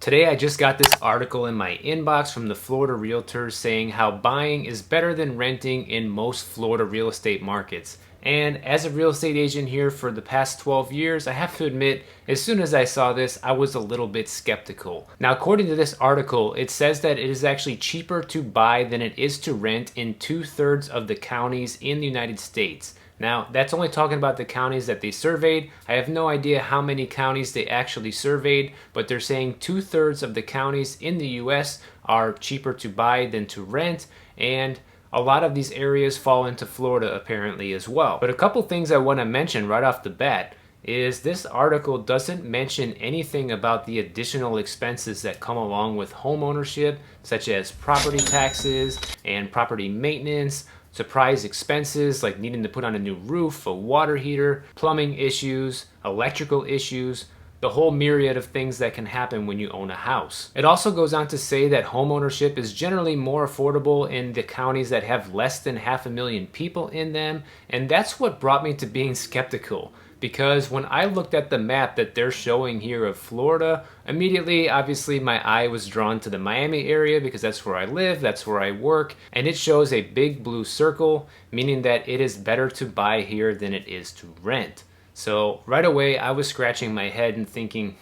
Today I just got this article in my inbox from the Florida Realtors saying how buying is better than renting in most Florida real estate markets. And as a real estate agent here for the past 12 years, I have to admit, as soon as I saw this, I was a little bit skeptical. Now, according to this article, it says that it is actually cheaper to buy than it is to rent in 2/3 of the counties in the United States. Now, that's only talking about the counties that they surveyed. I have no idea how many counties they actually surveyed, but they're saying 2/3 of the counties in the US are cheaper to buy than to rent, and a lot of these areas fall into Florida apparently as well. But a couple things I want to mention right off the bat is this article doesn't mention anything about the additional expenses that come along with home ownership, such as property taxes and property maintenance, surprise expenses like needing to put on a new roof, a water heater, plumbing issues, electrical issues, the whole myriad of things that can happen when you own a house. It also goes on to say that home ownership is generally more affordable in the counties that have less than 500,000 people in them, and that's what brought me to being skeptical. Because when I looked at the map that they're showing here of Florida, immediately, obviously, my eye was drawn to the Miami area because that's where I live, that's where I work, and it shows a big blue circle, meaning that it is better to buy here than it is to rent. So right away, I was scratching my head and thinking,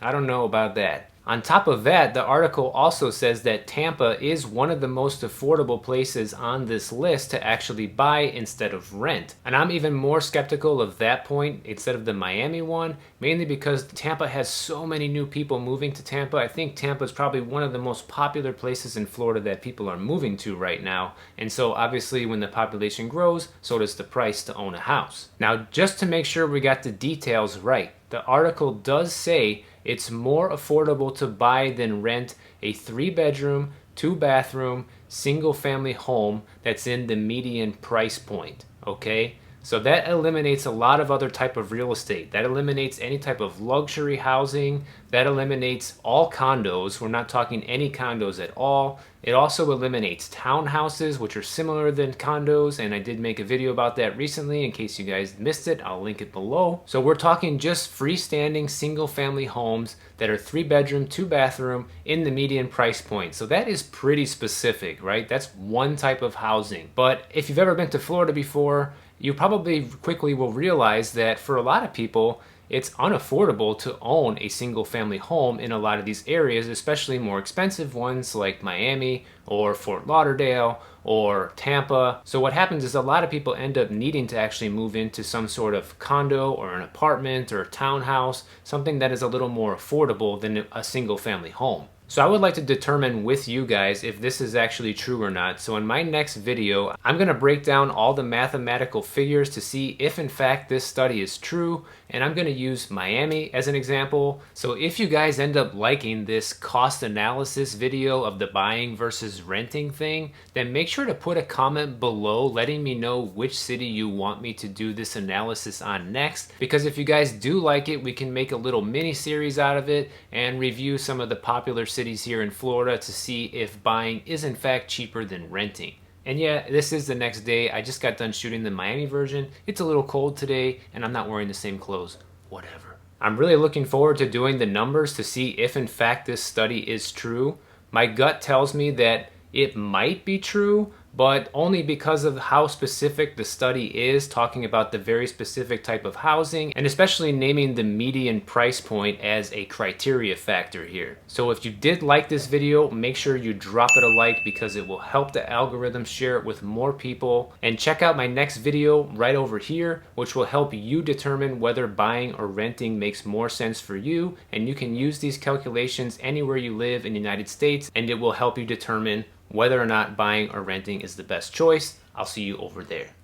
I don't know about that. On top of that, the article also says that Tampa is one of the most affordable places on this list to actually buy instead of rent. And I'm even more skeptical of that point instead of the Miami one, mainly because Tampa has so many new people moving to Tampa. I think Tampa is probably one of the most popular places in Florida that people are moving to right now. And so obviously when the population grows, so does the price to own a house. Now, just to make sure we got the details right, the article does say it's more affordable to buy than rent a 3-bedroom, 2-bathroom, single-family home that's in the median price point, okay? So that eliminates a lot of other type of real estate. That eliminates any type of luxury housing. That eliminates all condos. We're not talking any condos at all. It also eliminates townhouses, which are similar than condos, and I did make a video about that recently. In case you guys missed it, I'll link it below. So we're talking just freestanding single-family homes that are 3-bedroom, 2-bathroom in the median price point. So that is pretty specific, right? That's one type of housing. But if you've ever been to Florida before, you probably quickly will realize that for a lot of people, it's unaffordable to own a single family home in a lot of these areas, especially more expensive ones like Miami or Fort Lauderdale or Tampa. So what happens is a lot of people end up needing to actually move into some sort of condo or an apartment or a townhouse, something that is a little more affordable than a single family home. So I would like to determine with you guys if this is actually true or not. So in my next video, I'm going to break down all the mathematical figures to see if in fact this study is true, and I'm going to use Miami as an example. So if you guys end up liking this cost analysis video of the buying versus renting thing, then make sure to put a comment below letting me know which city you want me to do this analysis on next, because if you guys do like it, we can make a little mini series out of it and review some of the popular cities here in Florida to see if buying is in fact cheaper than renting. And yeah, this is the next day. I just got done shooting the Miami version. It's a little cold today and I'm not wearing the same clothes. Whatever. I'm really looking forward to doing the numbers to see if in fact this study is true. My gut tells me that it might be true, but only because of how specific the study is, talking about the very specific type of housing, and especially naming the median price point as a criteria factor here. So if you did like this video, make sure you drop it a like because it will help the algorithm share it with more people. And check out my next video right over here, which will help you determine whether buying or renting makes more sense for you. And you can use these calculations anywhere you live in the United States, and it will help you determine whether or not buying or renting is the best choice. I'll see you over there.